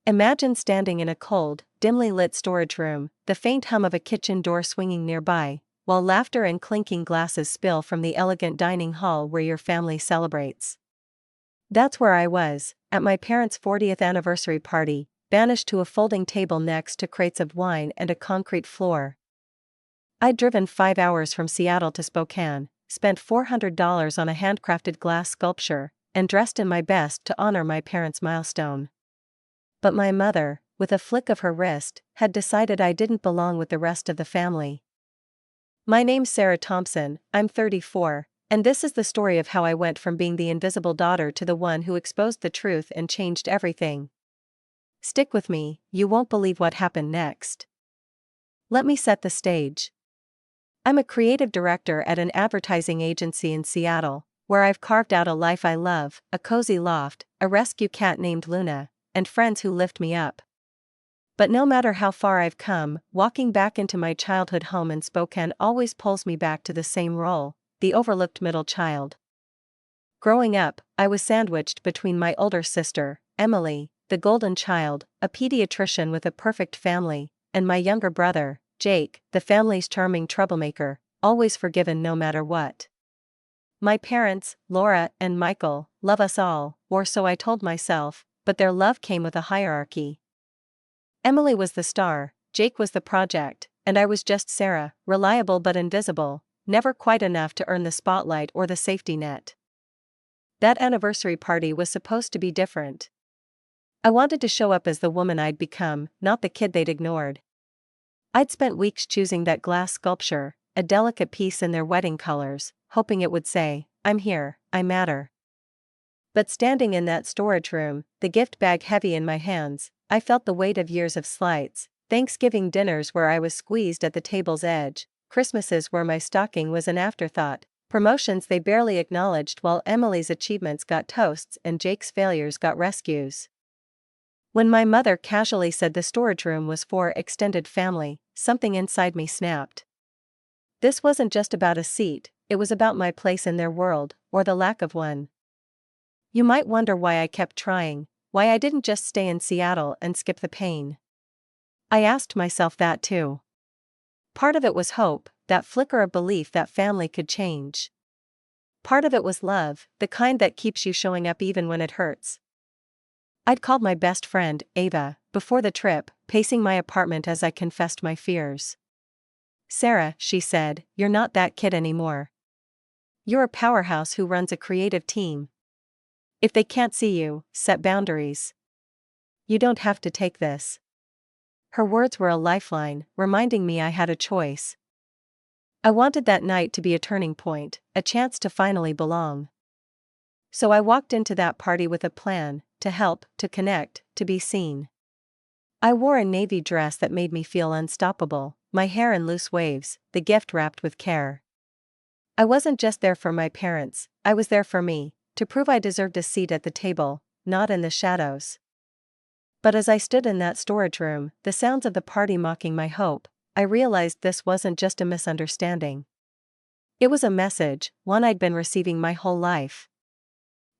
Imagine standing in a cold, dimly lit storage room, the faint hum of a kitchen door swinging nearby, while laughter and clinking glasses spill from the elegant dining hall where your family celebrates. That's where I was, at my parents' 40th anniversary party, banished to a folding table next to crates of wine and a concrete floor. I'd driven 5 hours from Seattle to Spokane, spent $400 on a handcrafted glass sculpture, and dressed in my best to honor my parents' milestone. But my mother, with a flick of her wrist, had decided I didn't belong with the rest of the family. My name's Sarah Thompson, I'm 34, and this is the story of how I went from being the invisible daughter to the one who exposed the truth and changed everything. Stick with me, you won't believe what happened next. Let me set the stage. I'm a creative director at an advertising agency in Seattle, where I've carved out a life I love, a cozy loft, a rescue cat named Luna, and friends who lift me up. But no matter how far I've come, walking back into my childhood home in Spokane always pulls me back to the same role, the overlooked middle child. Growing up, I was sandwiched between my older sister, Emily, the golden child, a pediatrician with a perfect family, and my younger brother, Jake, the family's charming troublemaker, always forgiven no matter what. My parents, Laura and Michael, love us all, or so I told myself, but their love came with a hierarchy. Emily was the star, Jake was the project, and I was just Sarah, reliable but invisible, never quite enough to earn the spotlight or the safety net. That anniversary party was supposed to be different. I wanted to show up as the woman I'd become, not the kid they'd ignored. I'd spent weeks choosing that glass sculpture, a delicate piece in their wedding colors, hoping it would say, "I'm here, I matter." But standing in that storage room, the gift bag heavy in my hands, I felt the weight of years of slights, Thanksgiving dinners where I was squeezed at the table's edge, Christmases where my stocking was an afterthought, promotions they barely acknowledged while Emily's achievements got toasts and Jake's failures got rescues. When my mother casually said the storage room was for extended family, something inside me snapped. This wasn't just about a seat, it was about my place in their world, or the lack of one. You might wonder why I kept trying, why I didn't just stay in Seattle and skip the pain. I asked myself that too. Part of it was hope, that flicker of belief that family could change. Part of it was love, the kind that keeps you showing up even when it hurts. I'd called my best friend, Ava, before the trip, pacing my apartment as I confessed my fears. "Sarah," she said, "you're not that kid anymore. You're a powerhouse who runs a creative team. If they can't see you, set boundaries. You don't have to take this." Her words were a lifeline, reminding me I had a choice. I wanted that night to be a turning point, a chance to finally belong. So I walked into that party with a plan, to help, to connect, to be seen. I wore a navy dress that made me feel unstoppable, my hair in loose waves, the gift wrapped with care. I wasn't just there for my parents, I was there for me, to prove I deserved a seat at the table, not in the shadows. But as I stood in that storage room, the sounds of the party mocking my hope, I realized this wasn't just a misunderstanding. It was a message, one I'd been receiving my whole life.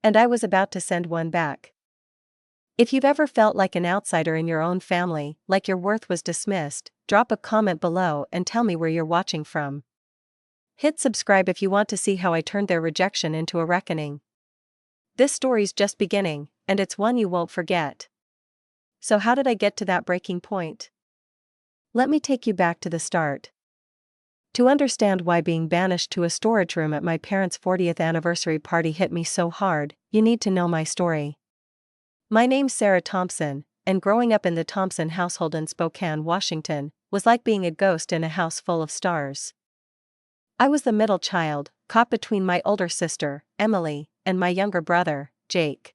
And I was about to send one back. If you've ever felt like an outsider in your own family, like your worth was dismissed, drop a comment below and tell me where you're watching from. Hit subscribe if you want to see how I turned their rejection into a reckoning. This story's just beginning, and it's one you won't forget. So how did I get to that breaking point? Let me take you back to the start. To understand why being banished to a storage room at my parents' 40th anniversary party hit me so hard, you need to know my story. My name's Sarah Thompson, and growing up in the Thompson household in Spokane, Washington, was like being a ghost in a house full of stars. I was the middle child, caught between my older sister, Emily, and my younger brother, Jake.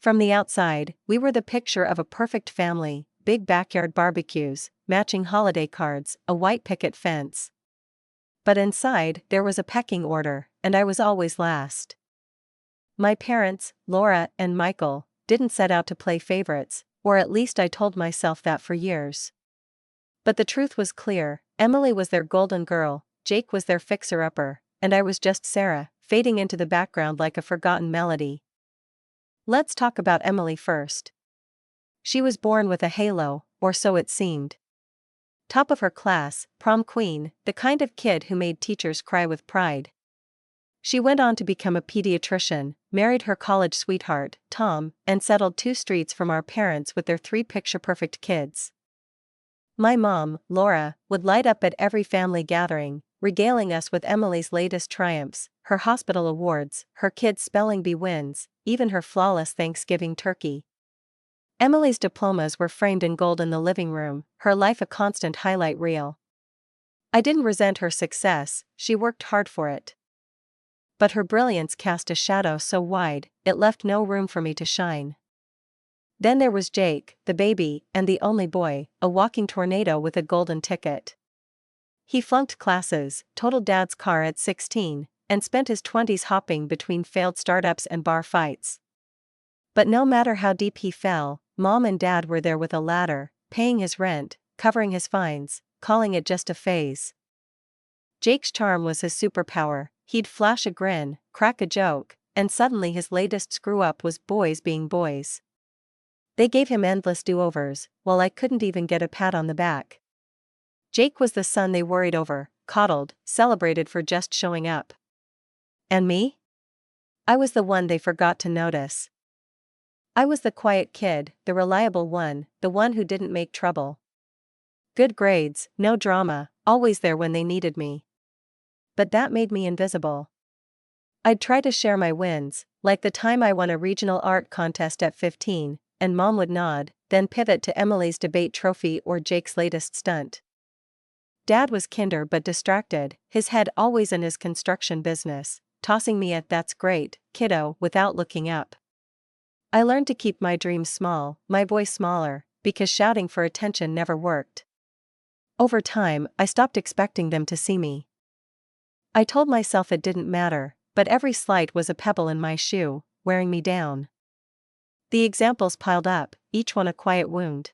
From the outside, we were the picture of a perfect family, big backyard barbecues, matching holiday cards, a white picket fence. But inside, there was a pecking order, and I was always last. My parents, Laura and Michael, didn't set out to play favorites, or at least I told myself that for years. But the truth was clear, Emily was their golden girl, Jake was their fixer-upper, and I was just Sarah, fading into the background like a forgotten melody. Let's talk about Emily first. She was born with a halo, or so it seemed. Top of her class, prom queen, the kind of kid who made teachers cry with pride. She went on to become a pediatrician, married her college sweetheart, Tom, and settled 2 streets from our parents with their 3 picture-perfect kids. My mom, Laura, would light up at every family gathering, regaling us with Emily's latest triumphs, her hospital awards, her kids' spelling bee wins, even her flawless Thanksgiving turkey. Emily's diplomas were framed in gold in the living room, her life a constant highlight reel. I didn't resent her success, she worked hard for it. But her brilliance cast a shadow so wide, it left no room for me to shine. Then there was Jake, the baby, and the only boy, a walking tornado with a golden ticket. He flunked classes, totaled dad's car at 16, and spent his 20s hopping between failed startups and bar fights. But no matter how deep he fell, mom and dad were there with a ladder, paying his rent, covering his fines, calling it just a phase. Jake's charm was his superpower. He'd flash a grin, crack a joke, and suddenly his latest screw-up was boys being boys. They gave him endless do-overs, while I couldn't even get a pat on the back. Jake was the son they worried over, coddled, celebrated for just showing up. And me? I was the one they forgot to notice. I was the quiet kid, the reliable one, the one who didn't make trouble. Good grades, no drama, always there when they needed me. But that made me invisible. I'd try to share my wins, like the time I won a regional art contest at 15, and mom would nod, then pivot to Emily's debate trophy or Jake's latest stunt. Dad was kinder but distracted, his head always in his construction business, tossing me at "that's great, kiddo" without looking up. I learned to keep my dreams small, my voice smaller, because shouting for attention never worked. Over time, I stopped expecting them to see me. I told myself it didn't matter, but every slight was a pebble in my shoe, wearing me down. The examples piled up, each one a quiet wound.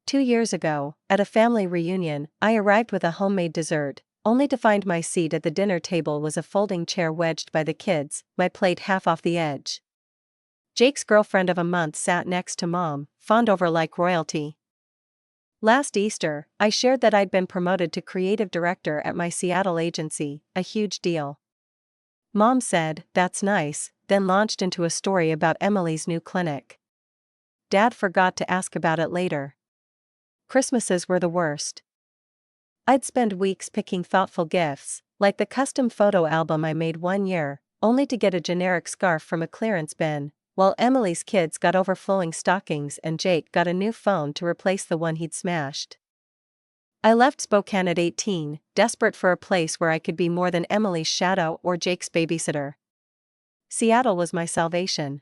2 years ago, at a family reunion, I arrived with a homemade dessert, only to find my seat at the dinner table was a folding chair wedged by the kids, my plate half off the edge. Jake's girlfriend of a month sat next to mom, fawned over like royalty. Last Easter, I shared that I'd been promoted to creative director at my Seattle agency, a huge deal. Mom said, "That's nice," then launched into a story about Emily's new clinic. Dad forgot to ask about it later. Christmases were the worst. I'd spend weeks picking thoughtful gifts, like the custom photo album I made one year, only to get a generic scarf from a clearance bin, while Emily's kids got overflowing stockings and Jake got a new phone to replace the one he'd smashed. I left Spokane at 18, desperate for a place where I could be more than Emily's shadow or Jake's babysitter. Seattle was my salvation.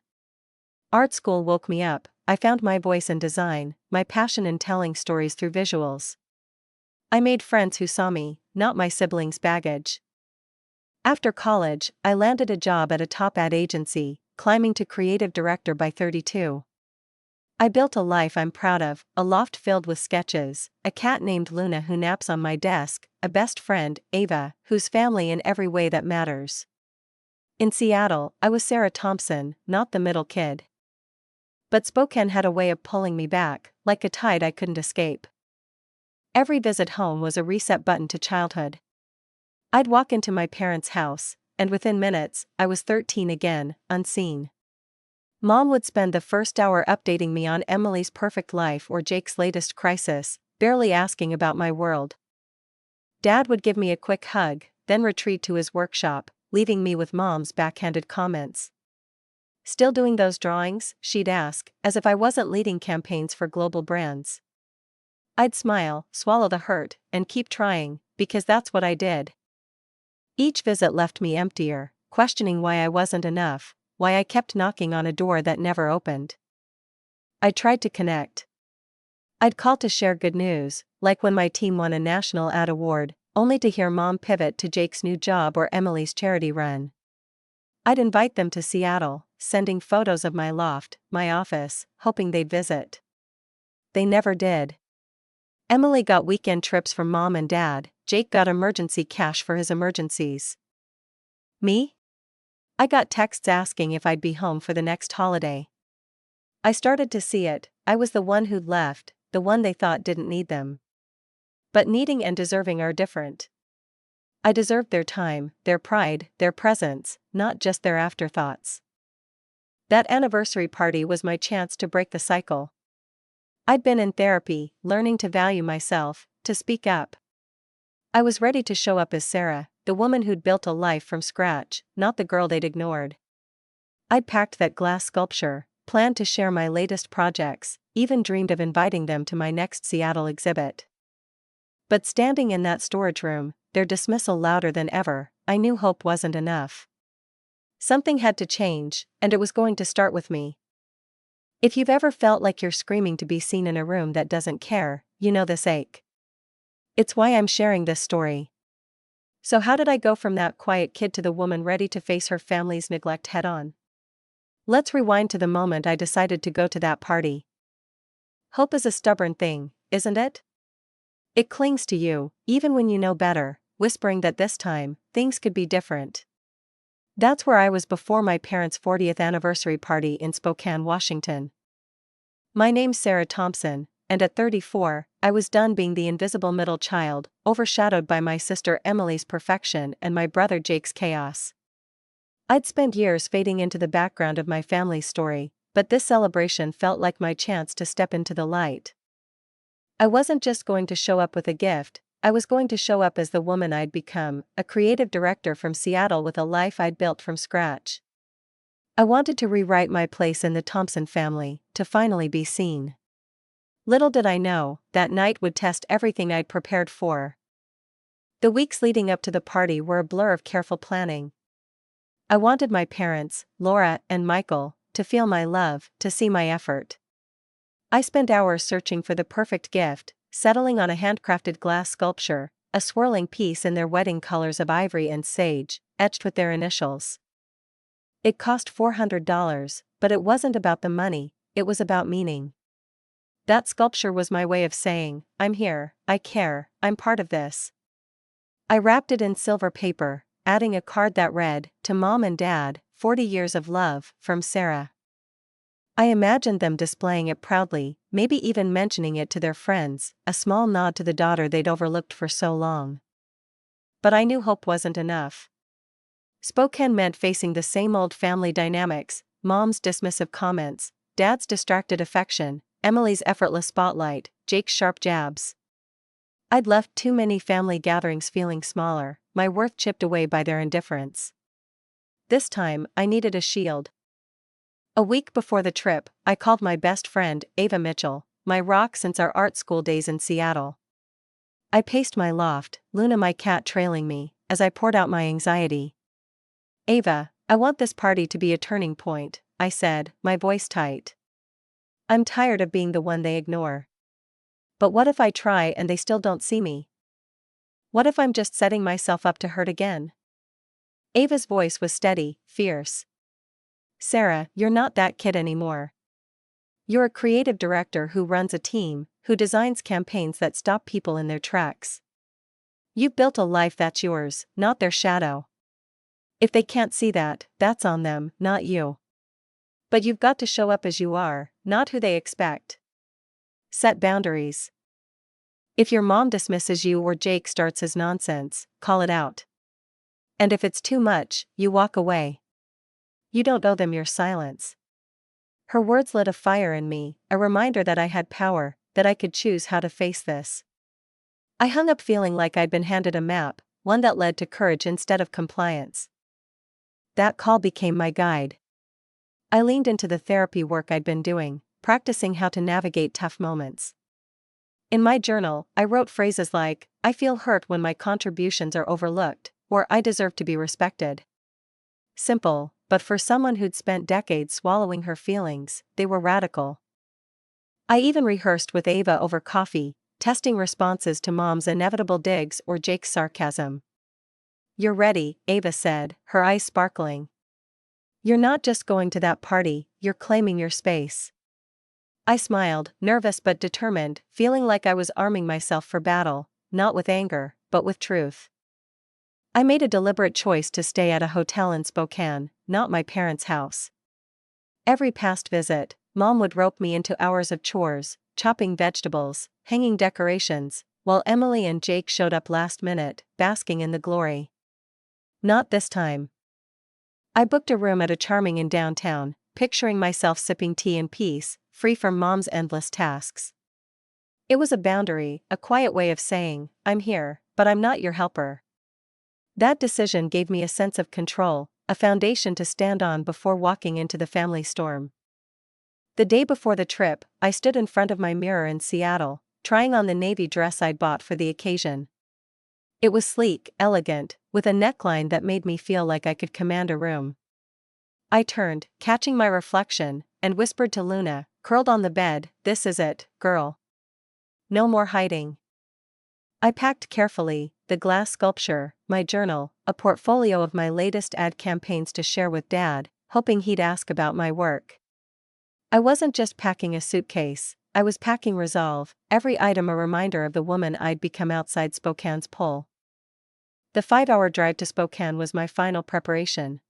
Art school woke me up, I found my voice in design, my passion in telling stories through visuals. I made friends who saw me, not my siblings' baggage. After college, I landed a job at a top ad agency, climbing to creative director by 32. I built a life I'm proud of, a loft filled with sketches, a cat named Luna who naps on my desk, a best friend, Ava, who's family in every way that matters. In Seattle, I was Sarah Thompson, not the middle kid. But Spokane had a way of pulling me back, like a tide I couldn't escape. Every visit home was a reset button to childhood. I'd walk into my parents' house, and within minutes, I was 13 again, unseen. Mom would spend the first hour updating me on Emily's perfect life or Jake's latest crisis, barely asking about my world. Dad would give me a quick hug, then retreat to his workshop, leaving me with mom's backhanded comments. "Still doing those drawings?" she'd ask, as if I wasn't leading campaigns for global brands. I'd smile, swallow the hurt, and keep trying, because that's what I did. Each visit left me emptier, questioning why I wasn't enough, why I kept knocking on a door that never opened. I tried to connect. I'd call to share good news, like when my team won a national ad award, only to hear mom pivot to Jake's new job or Emily's charity run. I'd invite them to Seattle, sending photos of my loft, my office, hoping they'd visit. They never did. Emily got weekend trips from mom and dad, Jake got emergency cash for his emergencies. Me? I got texts asking if I'd be home for the next holiday. I started to see it, I was the one who'd left, the one they thought didn't need them. But needing and deserving are different. I deserved their time, their pride, their presence, not just their afterthoughts. That anniversary party was my chance to break the cycle. I'd been in therapy, learning to value myself, to speak up. I was ready to show up as Sarah, the woman who'd built a life from scratch, not the girl they'd ignored. I'd packed that glass sculpture, planned to share my latest projects, even dreamed of inviting them to my next Seattle exhibit. But standing in that storage room, their dismissal louder than ever, I knew hope wasn't enough. Something had to change, and it was going to start with me. If you've ever felt like you're screaming to be seen in a room that doesn't care, you know this ache. It's why I'm sharing this story. So how did I go from that quiet kid to the woman ready to face her family's neglect head-on? Let's rewind to the moment I decided to go to that party. Hope is a stubborn thing, isn't it? It clings to you, even when you know better, whispering that this time, things could be different. That's where I was before my parents' 40th anniversary party in Spokane, Washington. My name's Sarah Thompson, and at 34, I was done being the invisible middle child, overshadowed by my sister Emily's perfection and my brother Jake's chaos. I'd spent years fading into the background of my family's story, but this celebration felt like my chance to step into the light. I wasn't just going to show up with a gift, I was going to show up as the woman I'd become, a creative director from Seattle with a life I'd built from scratch. I wanted to rewrite my place in the Thompson family, to finally be seen. Little did I know, that night would test everything I'd prepared for. The weeks leading up to the party were a blur of careful planning. I wanted my parents, Laura and Michael, to feel my love, to see my effort. I spent hours searching for the perfect gift, settling on a handcrafted glass sculpture, a swirling piece in their wedding colors of ivory and sage, etched with their initials. It cost $400, but it wasn't about the money, it was about meaning. That sculpture was my way of saying, I'm here, I care, I'm part of this. I wrapped it in silver paper, adding a card that read, "To Mom and Dad, 40 years of love, from Sarah." I imagined them displaying it proudly, maybe even mentioning it to their friends, a small nod to the daughter they'd overlooked for so long. But I knew hope wasn't enough. Spokane meant facing the same old family dynamics, Mom's dismissive comments, Dad's distracted affection, Emily's effortless spotlight, Jake's sharp jabs. I'd left too many family gatherings feeling smaller, my worth chipped away by their indifference. This time, I needed a shield. A week before the trip, I called my best friend, Ava Mitchell, my rock since our art school days in Seattle. I paced my loft, Luna my cat trailing me, as I poured out my anxiety. "Ava, I want this party to be a turning point," I said, my voice tight. "I'm tired of being the one they ignore. But what if I try and they still don't see me? What if I'm just setting myself up to hurt again?" Ava's voice was steady, fierce. "Sarah, you're not that kid anymore. You're a creative director who runs a team, who designs campaigns that stop people in their tracks. You've built a life that's yours, not their shadow. If they can't see that, that's on them, not you. But you've got to show up as you are, not who they expect. Set boundaries. If your mom dismisses you or Jake starts his nonsense, call it out. And if it's too much, you walk away. You don't owe them your silence." Her words lit a fire in me, a reminder that I had power, that I could choose how to face this. I hung up feeling like I'd been handed a map, one that led to courage instead of compliance. That call became my guide. I leaned into the therapy work I'd been doing, practicing how to navigate tough moments. In my journal, I wrote phrases like, "I feel hurt when my contributions are overlooked," or "I deserve to be respected." Simple, but for someone who'd spent decades swallowing her feelings, they were radical. I even rehearsed with Ava over coffee, testing responses to Mom's inevitable digs or Jake's sarcasm. "You're ready," Ava said, her eyes sparkling. "You're not just going to that party, you're claiming your space." I smiled, nervous but determined, feeling like I was arming myself for battle, not with anger, but with truth. I made a deliberate choice to stay at a hotel in Spokane, not my parents' house. Every past visit, Mom would rope me into hours of chores, chopping vegetables, hanging decorations, while Emily and Jake showed up last minute, basking in the glory. Not this time. I booked a room at a charming inn downtown, picturing myself sipping tea in peace, free from Mom's endless tasks. It was a boundary, a quiet way of saying, I'm here, but I'm not your helper. That decision gave me a sense of control, a foundation to stand on before walking into the family storm. The day before the trip, I stood in front of my mirror in Seattle, trying on the navy dress I'd bought for the occasion. It was sleek, elegant, with a neckline that made me feel like I could command a room. I turned, catching my reflection, and whispered to Luna, curled on the bed, "This is it, girl. No more hiding." I packed carefully, the glass sculpture, my journal, a portfolio of my latest ad campaigns to share with Dad, hoping he'd ask about my work. I wasn't just packing a suitcase, I was packing resolve, every item a reminder of the woman I'd become outside Spokane's pole. The 5-hour drive to Spokane was my final preparation.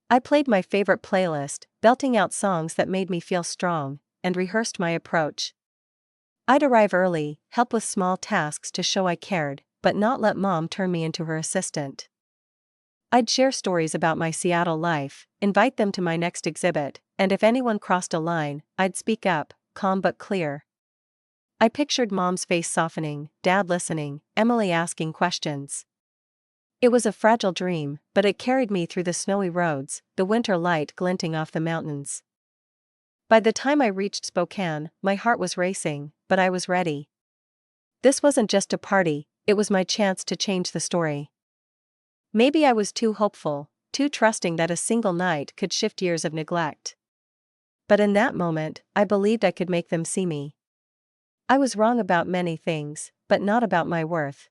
I played my favorite playlist, belting out songs that made me feel strong, and rehearsed my approach. I'd arrive early, help with small tasks to show I cared, but not let Mom turn me into her assistant. I'd share stories about my Seattle life, invite them to my next exhibit, and if anyone crossed a line, I'd speak up, calm but clear. I pictured Mom's face softening, Dad listening, Emily asking questions. It was a fragile dream, but it carried me through the snowy roads, the winter light glinting off the mountains. By the time I reached Spokane, my heart was racing, but I was ready. This wasn't just a party, it was my chance to change the story. Maybe I was too hopeful, too trusting that a single night could shift years of neglect. But in that moment, I believed I could make them see me. I was wrong about many things, but not about my worth.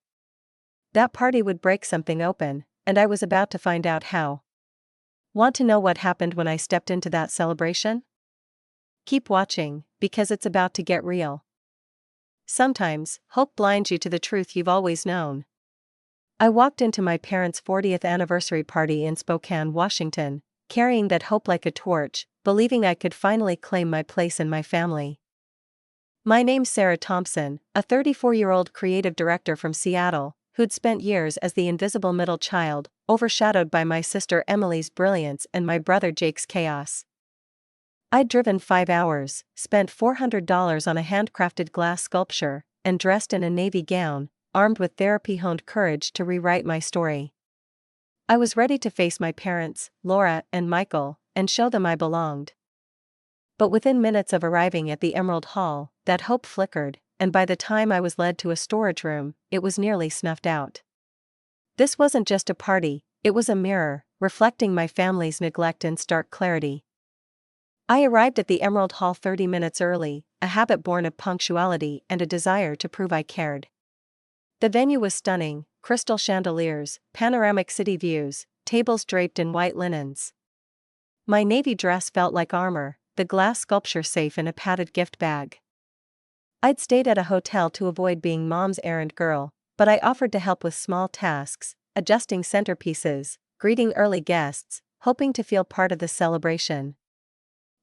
That party would break something open, and I was about to find out how. Want to know what happened when I stepped into that celebration? Keep watching, because it's about to get real. Sometimes, hope blinds you to the truth you've always known. I walked into my parents' 40th anniversary party in Spokane, Washington, carrying that hope like a torch, believing I could finally claim my place in my family. My name's Sarah Thompson, a 34-year-old creative director from Seattle, who'd spent years as the invisible middle child, overshadowed by my sister Emily's brilliance and my brother Jake's chaos. I'd driven 5 hours, spent $400 on a handcrafted glass sculpture, and dressed in a navy gown, armed with therapy-honed courage to rewrite my story. I was ready to face my parents, Laura and Michael, and show them I belonged. But within minutes of arriving at the Emerald Hall, that hope flickered, and by the time I was led to a storage room, it was nearly snuffed out. This wasn't just a party, it was a mirror, reflecting my family's neglect in stark clarity. I arrived at the Emerald Hall 30 minutes early, a habit born of punctuality and a desire to prove I cared. The venue was stunning, crystal chandeliers, panoramic city views, tables draped in white linens. My navy dress felt like armor, the glass sculpture safe in a padded gift bag. I'd stayed at a hotel to avoid being Mom's errand girl, but I offered to help with small tasks, adjusting centerpieces, greeting early guests, hoping to feel part of the celebration.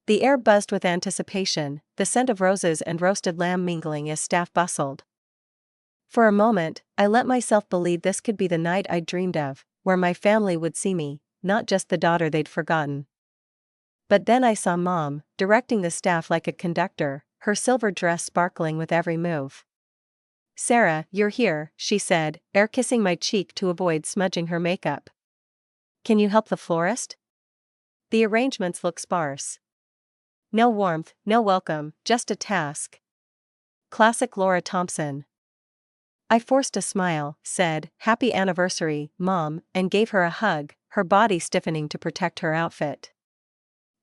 The air buzzed with anticipation, the scent of roses and roasted lamb mingling as staff bustled. For a moment, I let myself believe this could be the night I'd dreamed of, where my family would see me, not just the daughter they'd forgotten. But then I saw Mom, directing the staff like a conductor, her silver dress sparkling with every move. "Sarah, you're here," she said, air-kissing my cheek to avoid smudging her makeup. "Can you help the florist? The arrangements look sparse." No warmth, no welcome, just a task. Classic Laura Thompson. I forced a smile, said, "Happy anniversary, Mom," and gave her a hug, her body stiffening to protect her outfit.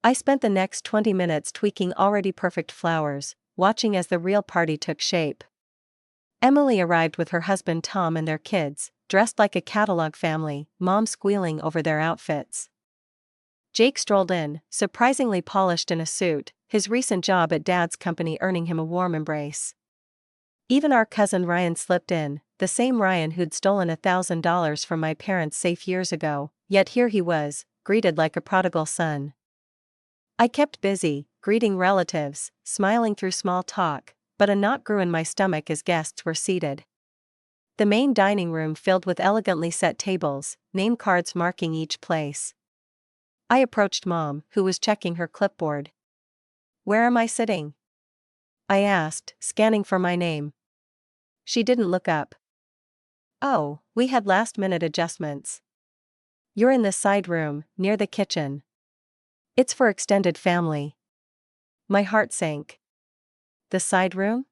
I spent the next 20 minutes tweaking already perfect flowers, watching as the real party took shape. Emily arrived with her husband Tom and their kids, dressed like a catalog family, Mom squealing over their outfits. Jake strolled in, surprisingly polished in a suit, his recent job at Dad's company earning him a warm embrace. Even our cousin Ryan slipped in, the same Ryan who'd stolen $1,000 from my parents' safe years ago, yet here he was, greeted like a prodigal son. I kept busy, greeting relatives, smiling through small talk, but a knot grew in my stomach as guests were seated. The main dining room filled with elegantly set tables, name cards marking each place. I approached Mom, who was checking her clipboard. "Where am I sitting?" I asked, scanning for my name. She didn't look up. "Oh, we had last-minute adjustments. You're in the side room, near the kitchen. It's for extended family." My heart sank. "The side room?"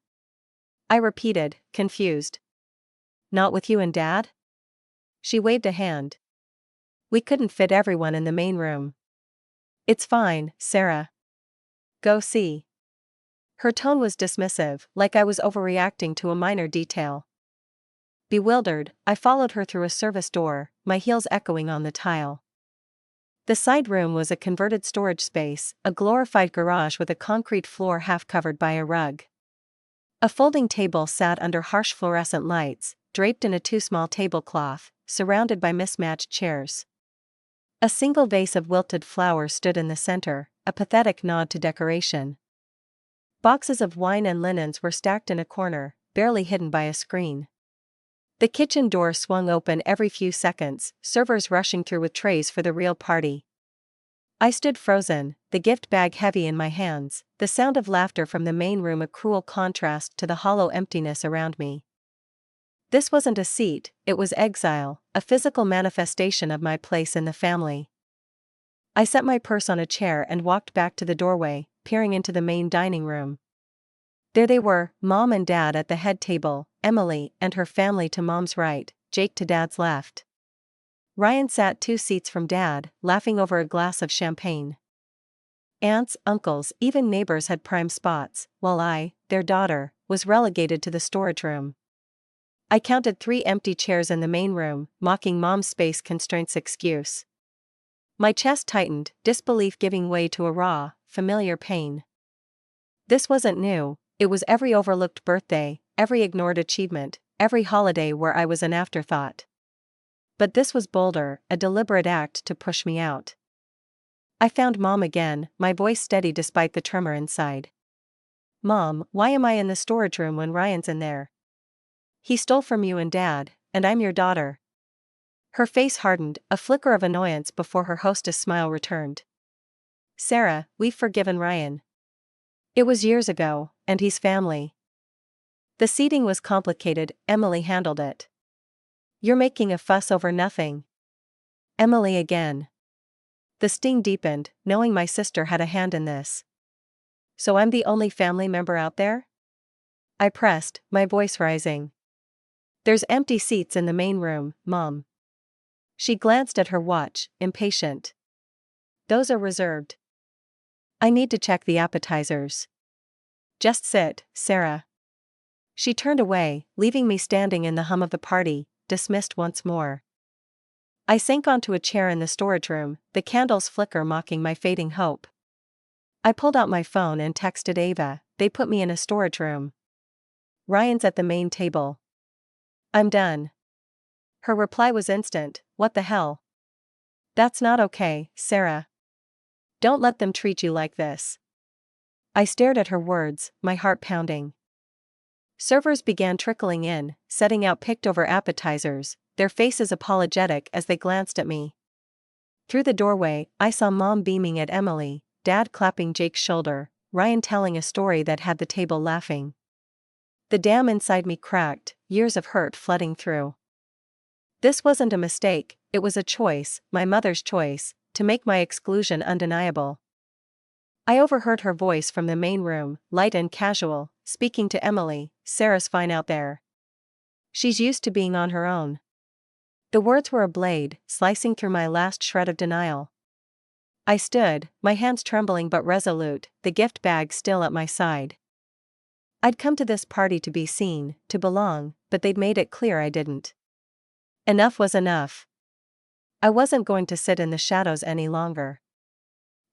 I repeated, confused. "Not with you and Dad?" She waved a hand. "We couldn't fit everyone in the main room." "It's fine, Sarah. Go see." Her tone was dismissive, like I was overreacting to a minor detail. Bewildered, I followed her through a service door, my heels echoing on the tile. The side room was a converted storage space, a glorified garage with a concrete floor half covered by a rug. A folding table sat under harsh fluorescent lights, draped in a too-small tablecloth, surrounded by mismatched chairs. A single vase of wilted flowers stood in the center, a pathetic nod to decoration. Boxes of wine and linens were stacked in a corner, barely hidden by a screen. The kitchen door swung open every few seconds, servers rushing through with trays for the real party. I stood frozen, the gift bag heavy in my hands, the sound of laughter from the main room a cruel contrast to the hollow emptiness around me. This wasn't a seat, it was exile, a physical manifestation of my place in the family. I set my purse on a chair and walked back to the doorway, peering into the main dining room. There they were, Mom and Dad at the head table, Emily and her family to Mom's right, Jake to Dad's left. Ryan sat 2 seats from Dad, laughing over a glass of champagne. Aunts, uncles, even neighbors had prime spots, while I, their daughter, was relegated to the storage room. I counted 3 empty chairs in the main room, mocking Mom's space constraints excuse. My chest tightened, disbelief giving way to a raw, familiar pain. This wasn't new, it was every overlooked birthday, every ignored achievement, every holiday where I was an afterthought. But this was bolder, a deliberate act to push me out. I found Mom again, my voice steady despite the tremor inside. "Mom, why am I in the storage room when Ryan's in there? He stole from you and Dad, and I'm your daughter." Her face hardened, a flicker of annoyance before her hostess' smile returned. "Sarah, we've forgiven Ryan. It was years ago, and he's family." The seating was complicated, Emily handled it. "You're making a fuss over nothing." Emily again. The sting deepened, knowing my sister had a hand in this. "So I'm the only family member out there?" I pressed, my voice rising. "There's empty seats in the main room, Mom." She glanced at her watch, impatient. "Those are reserved. I need to check the appetizers." "Just sit, Sarah." She turned away, leaving me standing in the hum of the party, dismissed once more. I sank onto a chair in the storage room, the candles flicker mocking my fading hope. I pulled out my phone and texted Ava, "They put me in a storage room. Ryan's at the main table. I'm done." Her reply was instant, "What the hell? That's not okay, Sarah. Don't let them treat you like this." I stared at her words, my heart pounding. Servers began trickling in, setting out picked-over appetizers, their faces apologetic as they glanced at me. Through the doorway, I saw Mom beaming at Emily, Dad clapping Jake's shoulder, Ryan telling a story that had the table laughing. The dam inside me cracked, years of hurt flooding through. This wasn't a mistake, it was a choice, my mother's choice, to make my exclusion undeniable. I overheard her voice from the main room, light and casual, speaking to Emily, "Sarah's fine out there. She's used to being on her own." The words were a blade, slicing through my last shred of denial. I stood, my hands trembling but resolute, the gift bag still at my side. I'd come to this party to be seen, to belong, but they'd made it clear I didn't. Enough was enough. I wasn't going to sit in the shadows any longer.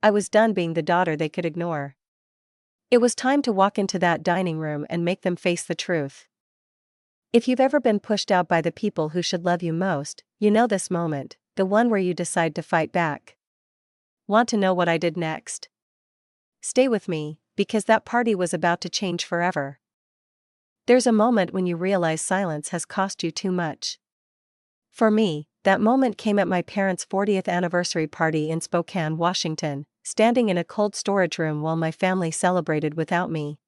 I was done being the daughter they could ignore. It was time to walk into that dining room and make them face the truth. If you've ever been pushed out by the people who should love you most, you know this moment, the one where you decide to fight back. Want to know what I did next? stay with me, because that party was about to change forever. There's a moment when you realize silence has cost you too much. For me, that moment came at my parents' 40th anniversary party in Spokane, Washington, standing in a cold storage room while my family celebrated without me.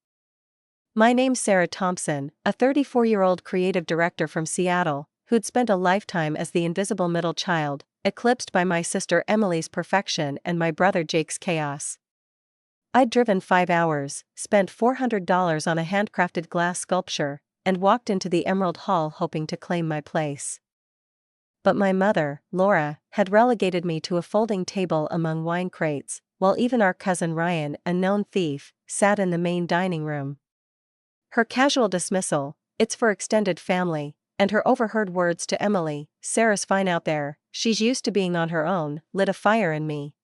My name's Sarah Thompson, a 34-year-old creative director from Seattle, who'd spent a lifetime as the invisible middle child, eclipsed by my sister Emily's perfection and my brother Jake's chaos. I'd driven 5 hours, spent $400 on a handcrafted glass sculpture, and walked into the Emerald Hall hoping to claim my place. But my mother, Laura, had relegated me to a folding table among wine crates, while even our cousin Ryan, a known thief, sat in the main dining room. Her casual dismissal, "It's for extended family," and her overheard words to Emily, "Sarah's fine out there, she's used to being on her own," lit a fire in me.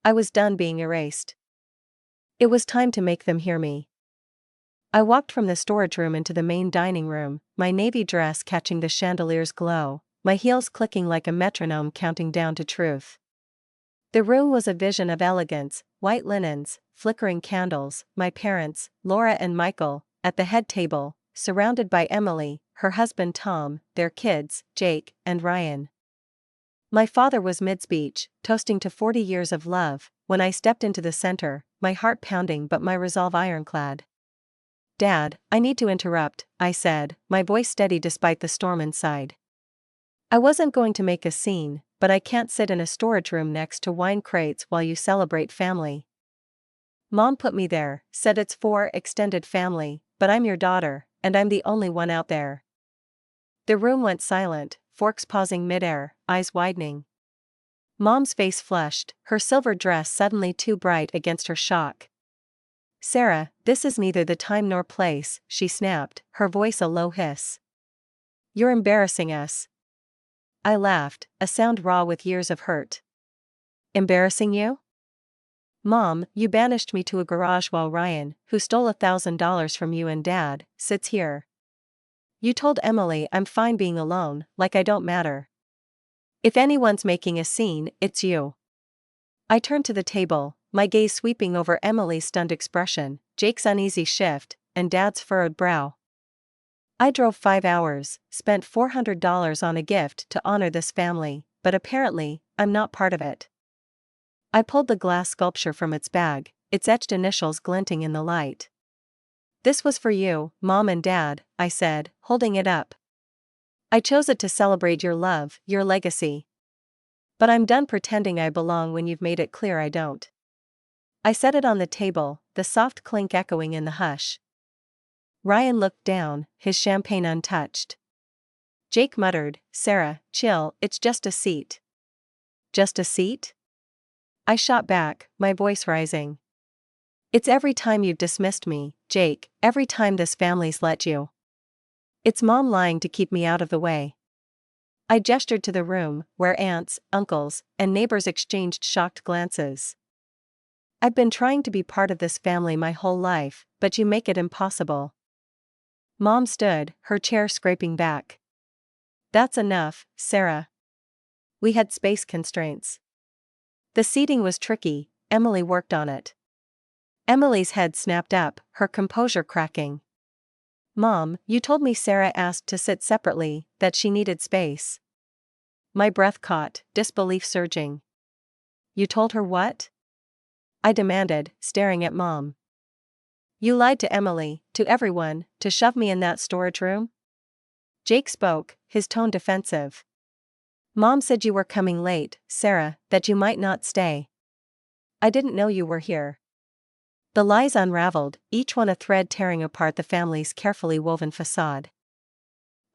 I was done being erased. It was time to make them hear me. I walked from the storage room into the main dining room, my navy dress catching the chandelier's glow, my heels clicking like a metronome counting down to truth. The room was a vision of elegance, white linens, flickering candles, my parents, Laura and Michael, at the head table, surrounded by Emily, her husband Tom, their kids, Jake and Ryan. My father was mid-speech, toasting to 40 years of love, when I stepped into the center, my heart pounding but my resolve ironclad. "Dad, I need to interrupt," I said, my voice steady despite the storm inside. "I wasn't going to make a scene, but I can't sit in a storage room next to wine crates while you celebrate family. Mom put me there, said it's for extended family, but I'm your daughter, and I'm the only one out there." The room went silent, forks pausing midair, eyes widening. Mom's face flushed, her silver dress suddenly too bright against her shock. "Sarah, this is neither the time nor place," she snapped, her voice a low hiss. "You're embarrassing us." I laughed, a sound raw with years of hurt. "Embarrassing you? Mom, you banished me to a garage while Ryan, who stole $1,000 from you and Dad, sits here. You told Emily I'm fine being alone, like I don't matter. If anyone's making a scene, it's you." I turned to the table, my gaze sweeping over Emily's stunned expression, Jake's uneasy shift, and Dad's furrowed brow. I drove 5 hours, spent $400 on a gift to honor this family, but apparently, I'm not part of it. I pulled the glass sculpture from its bag, its etched initials glinting in the light. "This was for you, Mom and Dad," I said, holding it up. "I chose it to celebrate your love, your legacy. But I'm done pretending I belong when you've made it clear I don't." I set it on the table, the soft clink echoing in the hush. Ryan looked down, his champagne untouched. Jake muttered, "Sarah, chill, it's just a seat." "Just a seat?" I shot back, my voice rising. "It's every time you've dismissed me, Jake, every time this family's let you. It's Mom lying to keep me out of the way." I gestured to the room, where aunts, uncles, and neighbors exchanged shocked glances. "I've been trying to be part of this family my whole life, but you make it impossible." Mom stood, her chair scraping back. "That's enough, Sarah. We had space constraints. The seating was tricky, Emily worked on it." Emily's head snapped up, her composure cracking. "Mom, you told me Sarah asked to sit separately, that she needed space." My breath caught, disbelief surging. "You told her what?" I demanded, staring at Mom. "You lied to Emily, to everyone, to shove me in that storage room?" Jake spoke, his tone defensive. "Mom said you were coming late, Sarah, that you might not stay. I didn't know you were here." The lies unraveled, each one a thread tearing apart the family's carefully woven facade.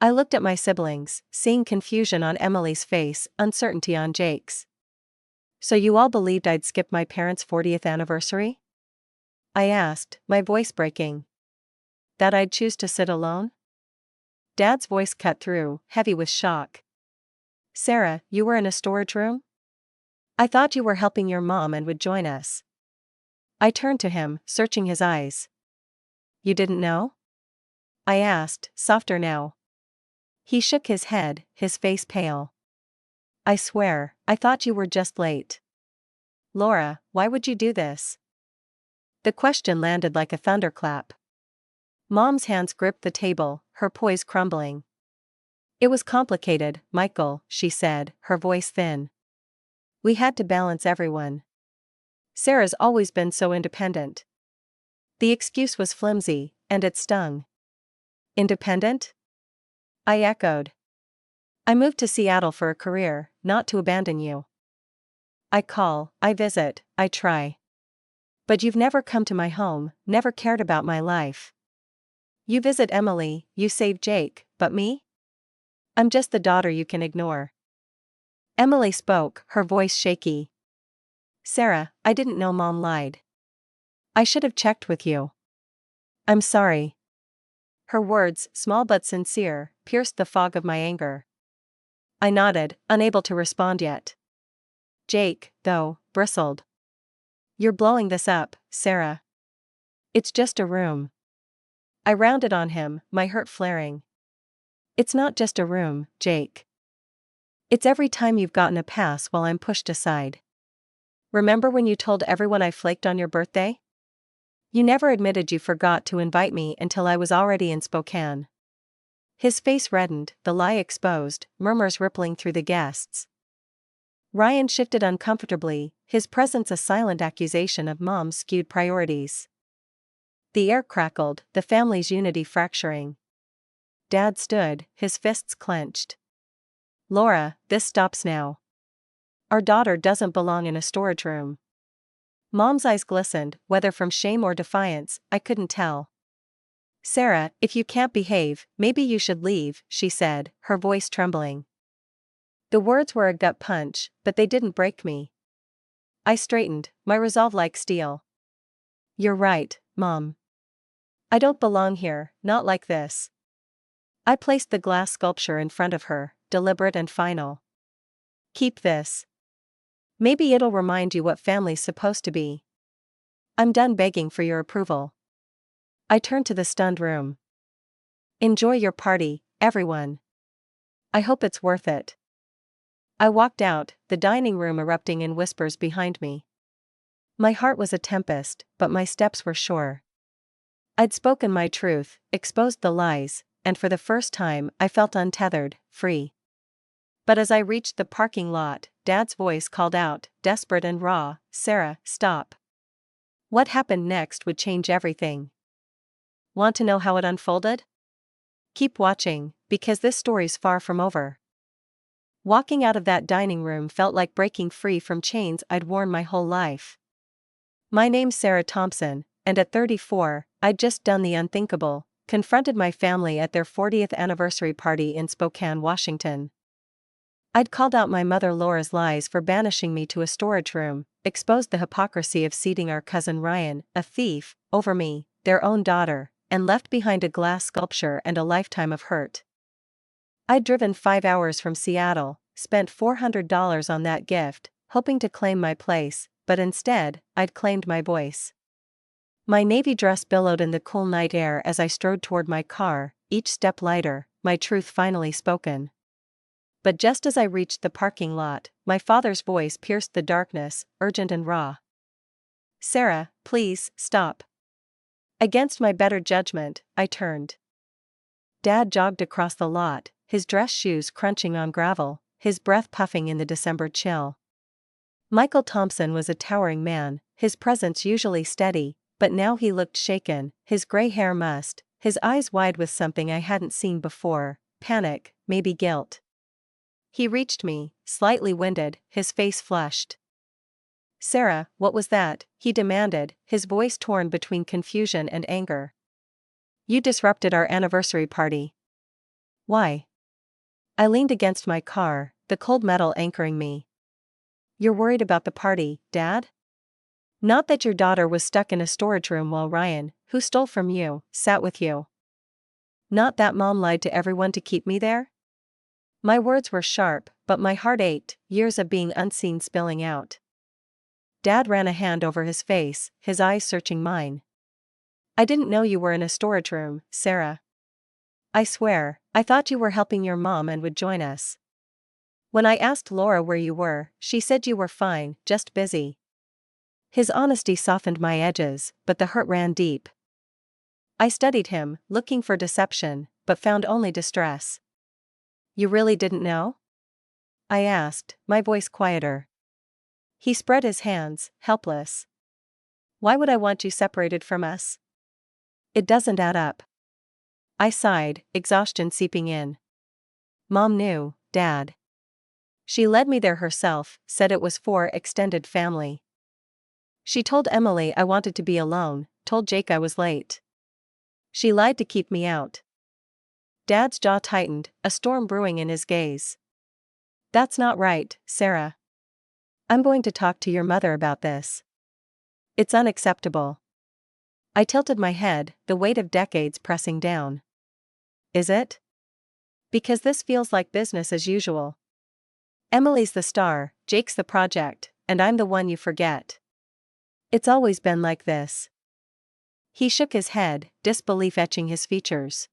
I looked at my siblings, seeing confusion on Emily's face, uncertainty on Jake's. "So you all believed I'd skip my parents' 40th anniversary?" I asked, my voice breaking. "That I'd choose to sit alone?" Dad's voice cut through, heavy with shock. "Sarah, you were in a storage room? I thought you were helping your mom and would join us." I turned to him, searching his eyes. "You didn't know?" I asked, softer now. He shook his head, his face pale. "I swear, I thought you were just late." "Laura, why would you do this?" The question landed like a thunderclap. Mom's hands gripped the table, her poise crumbling. It was complicated, Michael, she said, her voice thin. We had to balance everyone. Sarah's always been so independent. The excuse was flimsy, and it stung. Independent? I echoed. I moved to Seattle for a career, not to abandon you. I call, I visit, I try. But you've never come to my home, never cared about my life. You visit Emily, you save Jake, but me? I'm just the daughter you can ignore. Emily spoke, her voice shaky. Sarah, I didn't know Mom lied. I should have checked with you. I'm sorry. Her words, small but sincere, pierced the fog of my anger. I nodded, unable to respond yet. Jake, though, bristled. You're blowing this up, Sarah. It's just a room. I rounded on him, my hurt flaring. It's not just a room, Jake. It's every time you've gotten a pass while I'm pushed aside. Remember when you told everyone I flaked on your birthday? You never admitted you forgot to invite me until I was already in Spokane. His face reddened, the lie exposed, murmurs rippling through the guests. Ryan shifted uncomfortably, his presence a silent accusation of Mom's skewed priorities. The air crackled, the family's unity fracturing. Dad stood, his fists clenched. Laura, this stops now. Our daughter doesn't belong in a storage room. Mom's eyes glistened, whether from shame or defiance, I couldn't tell. Sarah, if you can't behave, maybe you should leave, she said, her voice trembling. The words were a gut punch, but they didn't break me. I straightened, my resolve like steel. You're right, Mom. I don't belong here, not like this. I placed the glass sculpture in front of her, deliberate and final. Keep this. Maybe it'll remind you what family's supposed to be. I'm done begging for your approval. I turned to the stunned room. Enjoy your party, everyone. I hope it's worth it. I walked out, the dining room erupting in whispers behind me. My heart was a tempest, but my steps were sure. I'd spoken my truth, exposed the lies, and for the first time I felt untethered, free. But as I reached the parking lot, Dad's voice called out, desperate and raw, Sarah, stop. What happened next would change everything. Want to know how it unfolded? Keep watching, because this story's far from over. Walking out of that dining room felt like breaking free from chains I'd worn my whole life. My name's Sarah Thompson, and at 34, I'd just done the unthinkable, confronted my family at their 40th anniversary party in Spokane, Washington. I'd called out my mother Laura's lies for banishing me to a storage room, exposed the hypocrisy of seating our cousin Ryan, a thief, over me, their own daughter, and left behind a glass sculpture and a lifetime of hurt. I'd driven 5 hours from Seattle, spent $400 on that gift, hoping to claim my place, but instead, I'd claimed my voice. My navy dress billowed in the cool night air as I strode toward my car, each step lighter, my truth finally spoken. But just as I reached the parking lot, my father's voice pierced the darkness, urgent and raw. Sarah, please, stop. Against my better judgment, I turned. Dad jogged across the lot, his dress shoes crunching on gravel, his breath puffing in the December chill. Michael Thompson was a towering man, his presence usually steady, but now he looked shaken, his gray hair mussed, his eyes wide with something I hadn't seen before, panic, maybe guilt. He reached me, slightly winded, his face flushed. Sarah, what was that? He demanded, his voice torn between confusion and anger. You disrupted our anniversary party. Why? I leaned against my car, the cold metal anchoring me. You're worried about the party, Dad? Not that your daughter was stuck in a storage room while Ryan, who stole from you, sat with you. Not that Mom lied to everyone to keep me there? My words were sharp, but my heart ached, years of being unseen spilling out. Dad ran a hand over his face, his eyes searching mine. I didn't know you were in a storage room, Sarah. I swear, I thought you were helping your mom and would join us. When I asked Laura where you were, she said you were fine, just busy. His honesty softened my edges, but the hurt ran deep. I studied him, looking for deception, but found only distress. You really didn't know? I asked, my voice quieter. He spread his hands, helpless. Why would I want you separated from us? It doesn't add up. I sighed, exhaustion seeping in. Mom knew, Dad. She led me there herself, said it was for extended family. She told Emily I wanted to be alone, told Jake I was late. She lied to keep me out. Dad's jaw tightened, a storm brewing in his gaze. That's not right, Sarah. I'm going to talk to your mother about this. It's unacceptable. I tilted my head, the weight of decades pressing down. Is it? Because this feels like business as usual. Emily's the star, Jake's the project, and I'm the one you forget. It's always been like this. He shook his head, disbelief etching his features.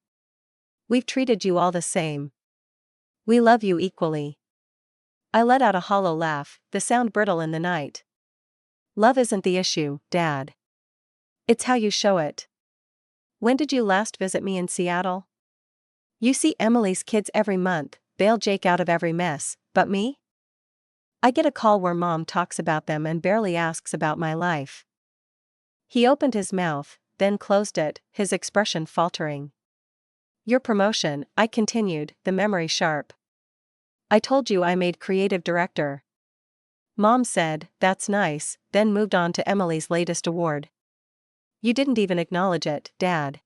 We've treated you all the same. We love you equally. I let out a hollow laugh, the sound brittle in the night. Love isn't the issue, Dad. It's how you show it. When did you last visit me in Seattle? You see Emily's kids every month, bail Jake out of every mess, but me? I get a call where Mom talks about them and barely asks about my life. He opened his mouth, then closed it, his expression faltering. Your promotion, I continued, the memory sharp. I told you I made creative director. Mom said, that's nice, then moved on to Emily's latest award. You didn't even acknowledge it, Dad.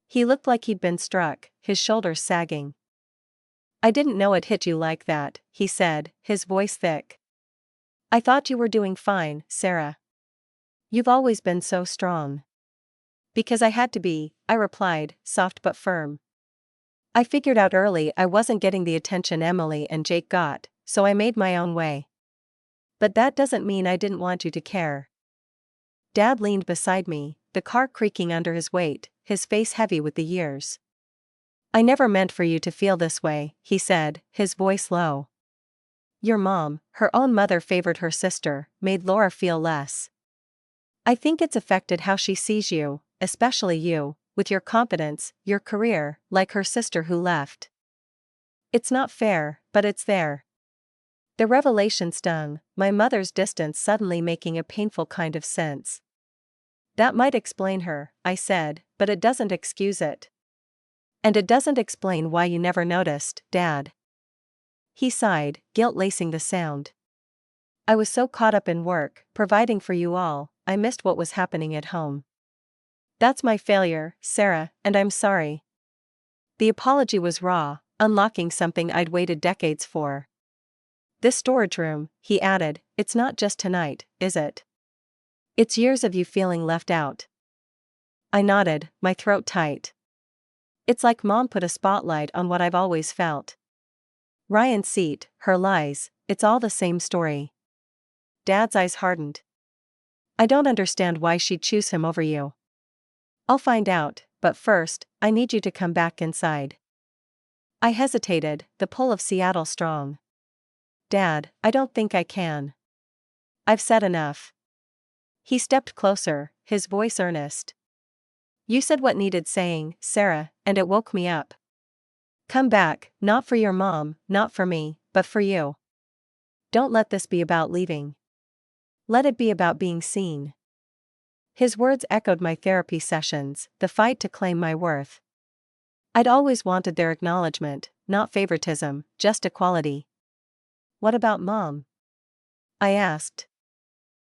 He looked like he'd been struck, his shoulders sagging. I didn't know it hit you like that, he said, his voice thick. I thought you were doing fine, Sarah. You've always been so strong. Because I had to be, I replied, soft but firm. I figured out early I wasn't getting the attention Emily and Jake got, so I made my own way. But that doesn't mean I didn't want you to care. Dad leaned beside me, the car creaking under his weight, his face heavy with the years. I never meant for you to feel this way, he said, his voice low. Your mom, her own mother favored her sister, made Laura feel less. I think it's affected how she sees you, especially you, with your confidence, your career, like her sister who left. It's not fair, but it's there. The revelation stung, my mother's distance suddenly making a painful kind of sense. That might explain her, I said, but it doesn't excuse it. And it doesn't explain why you never noticed, Dad. He sighed, guilt lacing the sound. I was so caught up in work, providing for you all, I missed what was happening at home. That's my failure, Sarah, and I'm sorry. The apology was raw, unlocking something I'd waited decades for. This storage room, he added, it's not just tonight, is it? It's years of you feeling left out. I nodded, my throat tight. It's like Mom put a spotlight on what I've always felt. Ryan's seat, her lies, it's all the same story. Dad's eyes hardened. I don't understand why she'd choose him over you. I'll find out, but first, I need you to come back inside. I hesitated, the pull of Seattle strong. Dad, I don't think I can. I've said enough. He stepped closer, his voice earnest. You said what needed saying, Sarah, and it woke me up. Come back, not for your mom, not for me, but for you. Don't let this be about leaving. Let it be about being seen. His words echoed my therapy sessions, the fight to claim my worth. I'd always wanted their acknowledgement, not favoritism, just equality. What about Mom? I asked.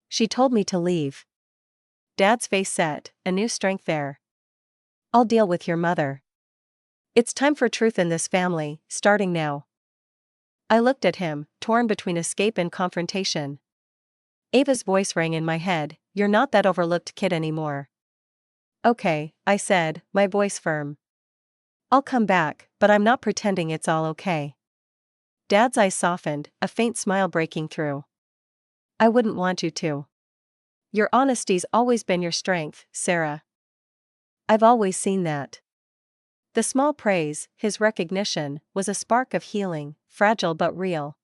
She told me to leave. Dad's face set, a new strength there. I'll deal with your mother. It's time for truth in this family, starting now. I looked at him, torn between escape and confrontation. Ava's voice rang in my head, you're not that overlooked kid anymore. Okay, I said, my voice firm. I'll come back, but I'm not pretending it's all okay. Dad's eyes softened, a faint smile breaking through. I wouldn't want you to. Your honesty's always been your strength, Sarah. I've always seen that. The small praise, his recognition, was a spark of healing, fragile but real.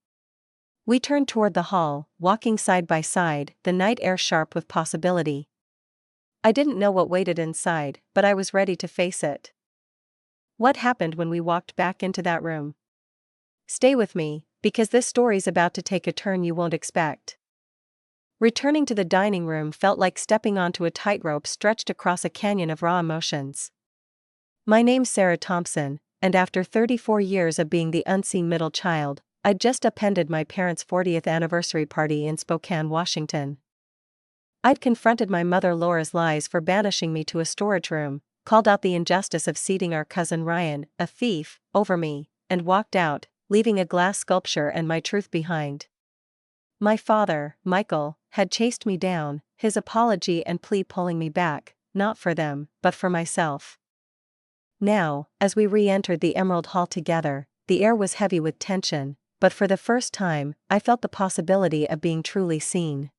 We turned toward the hall, walking side by side, the night air sharp with possibility. I didn't know what waited inside, but I was ready to face it. What happened when we walked back into that room? Stay with me, because this story's about to take a turn you won't expect. Returning to the dining room felt like stepping onto a tightrope stretched across a canyon of raw emotions. My name's Sarah Thompson, and after 34 years of being the unseen middle child, I'd just appended my parents' 40th anniversary party in Spokane, Washington. I'd confronted my mother Laura's lies for banishing me to a storage room, called out the injustice of seating our cousin Ryan, a thief, over me, and walked out, leaving a glass sculpture and my truth behind. My father, Michael, had chased me down, his apology and plea pulling me back, not for them, but for myself. Now, as we re-entered the Emerald Hall together, the air was heavy with tension, but for the first time, I felt the possibility of being truly seen.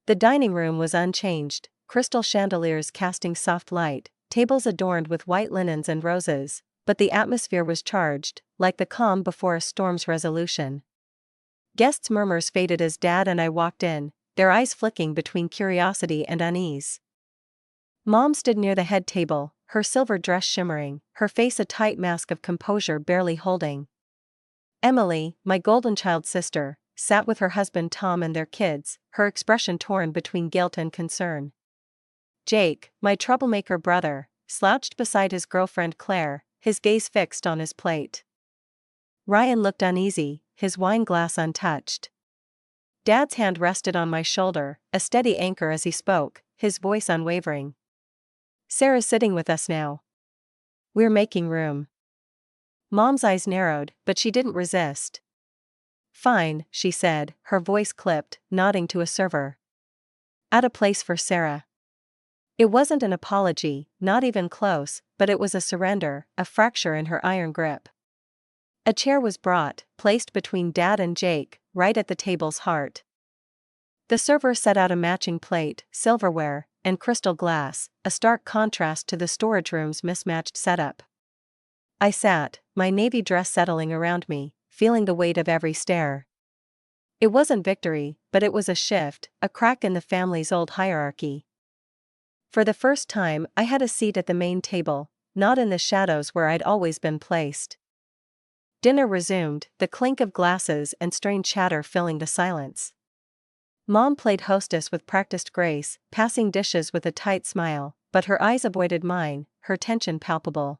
The dining room was unchanged, crystal chandeliers casting soft light, tables adorned with white linens and roses, but the atmosphere was charged, like the calm before a storm's resolution. Guests' murmurs faded as Dad and I walked in, their eyes flicking between curiosity and unease. Mom stood near the head table, her silver dress shimmering, her face a tight mask of composure barely holding. Emily, my golden child sister, sat with her husband Tom and their kids, her expression torn between guilt and concern. Jake, my troublemaker brother, slouched beside his girlfriend Claire, his gaze fixed on his plate. Ryan looked uneasy, his wine glass untouched. Dad's hand rested on my shoulder, a steady anchor as he spoke, his voice unwavering. Sarah's sitting with us now. We're making room. Mom's eyes narrowed, but she didn't resist. Fine, she said, her voice clipped, nodding to a server. Add a place for Sarah. It wasn't an apology, not even close, but it was a surrender, a fracture in her iron grip. A chair was brought, placed between Dad and Jake, right at the table's heart. The server set out a matching plate, silverware, and crystal glass, a stark contrast to the storage room's mismatched setup. I sat, my navy dress settling around me, feeling the weight of every stare. It wasn't victory, but it was a shift, a crack in the family's old hierarchy. For the first time, I had a seat at the main table, not in the shadows where I'd always been placed. Dinner resumed, the clink of glasses and strained chatter filling the silence. Mom played hostess with practiced grace, passing dishes with a tight smile, but her eyes avoided mine, her tension palpable.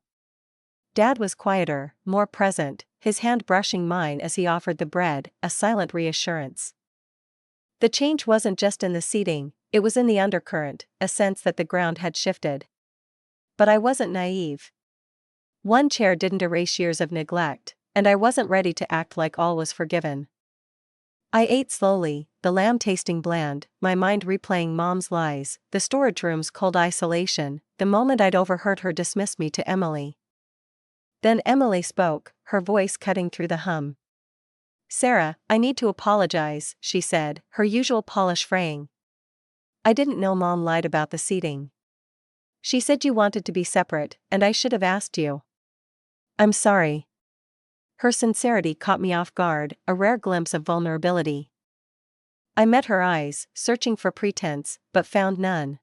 Dad was quieter, more present, his hand brushing mine as he offered the bread, a silent reassurance. The change wasn't just in the seating, it was in the undercurrent, a sense that the ground had shifted. But I wasn't naive. One chair didn't erase years of neglect, and I wasn't ready to act like all was forgiven. I ate slowly, the lamb tasting bland, my mind replaying Mom's lies, the storage room's cold isolation, the moment I'd overheard her dismiss me to Emily. Then Emily spoke, her voice cutting through the hum. Sarah, I need to apologize, she said, her usual polish fraying. I didn't know Mom lied about the seating. She said you wanted to be separate, and I should have asked you. I'm sorry. Her sincerity caught me off guard, a rare glimpse of vulnerability. I met her eyes, searching for pretense, but found none.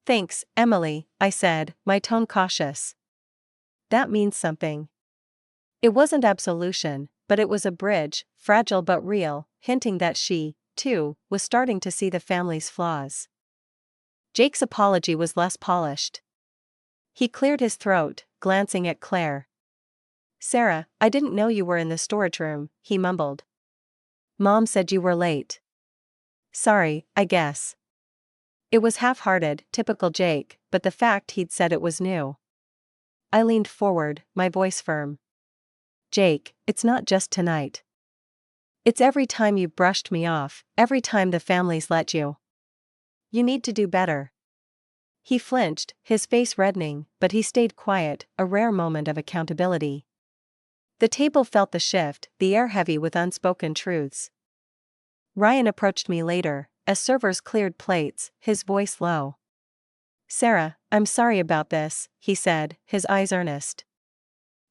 Thanks, Emily, I said, my tone cautious. That means something. It wasn't absolution, but it was a bridge, fragile but real, hinting that she, too, was starting to see the family's flaws. Jake's apology was less polished. He cleared his throat, glancing at Claire. Sarah, I didn't know you were in the storage room, he mumbled. Mom said you were late. Sorry, I guess. It was half-hearted, typical Jake, but the fact he'd said it was new. I leaned forward, my voice firm. Jake, it's not just tonight. It's every time you've brushed me off, every time the family's let you. You need to do better. He flinched, his face reddening, but he stayed quiet, a rare moment of accountability. The table felt the shift, the air heavy with unspoken truths. Ryan approached me later, as servers cleared plates, his voice low. Sarah, I'm sorry about this, he said, his eyes earnest.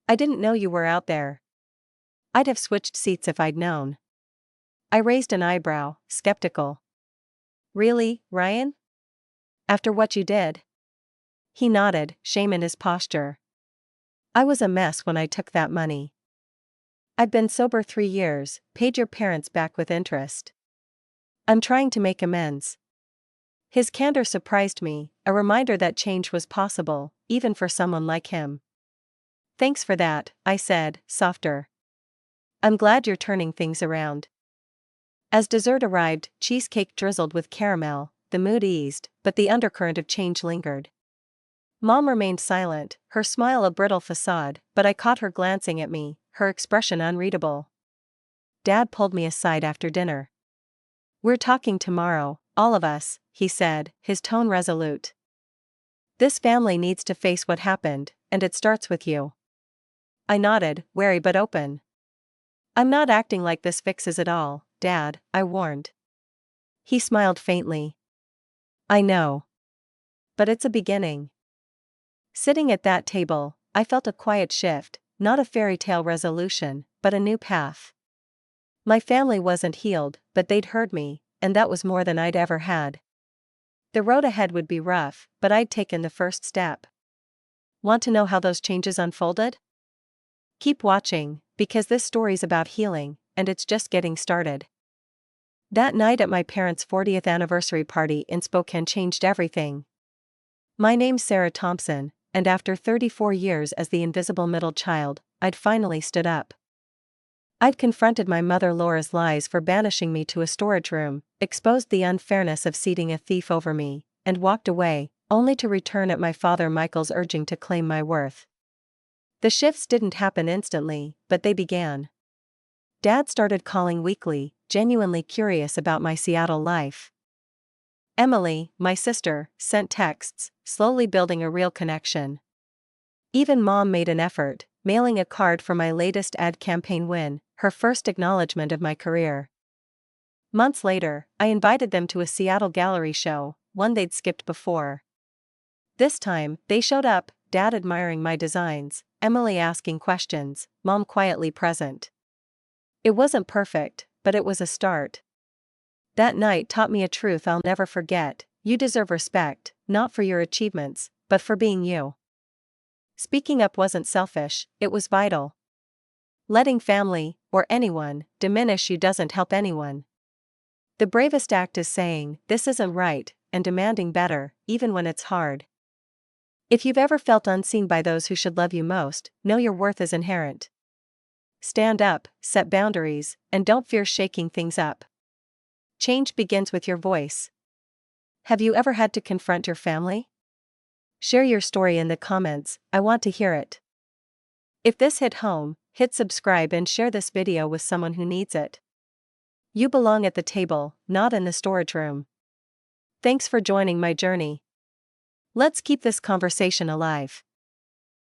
I didn't know you were out there. I'd have switched seats if I'd known. I raised an eyebrow, skeptical. Really, Ryan? After what you did? He nodded, shame in his posture. I was a mess when I took that money. I'd been sober 3 years, paid your parents back with interest. I'm trying to make amends. His candor surprised me, a reminder that change was possible, even for someone like him. Thanks for that, I said, softer. I'm glad you're turning things around. As dessert arrived, cheesecake drizzled with caramel, the mood eased, but the undercurrent of change lingered. Mom remained silent, her smile a brittle facade, but I caught her glancing at me, her expression unreadable. Dad pulled me aside after dinner. We're talking tomorrow, all of us, he said, his tone resolute. This family needs to face what happened, and it starts with you. I nodded, wary but open. I'm not acting like this fixes it all, Dad, I warned. He smiled faintly. I know. But it's a beginning. Sitting at that table, I felt a quiet shift, not a fairy tale resolution, but a new path. My family wasn't healed, but they'd heard me, and that was more than I'd ever had. The road ahead would be rough, but I'd taken the first step. Want to know how those changes unfolded? Keep watching, because this story's about healing, and it's just getting started. That night at my parents' 40th anniversary party in Spokane changed everything. My name's Sarah Thompson, and after 34 years as the invisible middle child, I'd finally stood up. I'd confronted my mother Laura's lies for banishing me to a storage room, exposed the unfairness of seating a thief over me, and walked away, only to return at my father Michael's urging to claim my worth. The shifts didn't happen instantly, but they began. Dad started calling weekly, genuinely curious about my Seattle life. Emily, my sister, sent texts, slowly building a real connection. Even Mom made an effort, mailing a card for my latest ad campaign win, her first acknowledgement of my career. Months later, I invited them to a Seattle gallery show, one they'd skipped before. This time, they showed up, Dad admiring my designs, Emily asking questions, Mom quietly present. It wasn't perfect, but it was a start. That night taught me a truth I'll never forget: you deserve respect, not for your achievements, but for being you. Speaking up wasn't selfish, it was vital. Letting family, or anyone, diminish you doesn't help anyone. The bravest act is saying, "This isn't right," and demanding better, even when it's hard. If you've ever felt unseen by those who should love you most, know your worth is inherent. Stand up, set boundaries, and don't fear shaking things up. Change begins with your voice. Have you ever had to confront your family? Share your story in the comments, I want to hear it. If this hit home, hit subscribe and share this video with someone who needs it. You belong at the table, not in the storage room. Thanks for joining my journey. Let's keep this conversation alive.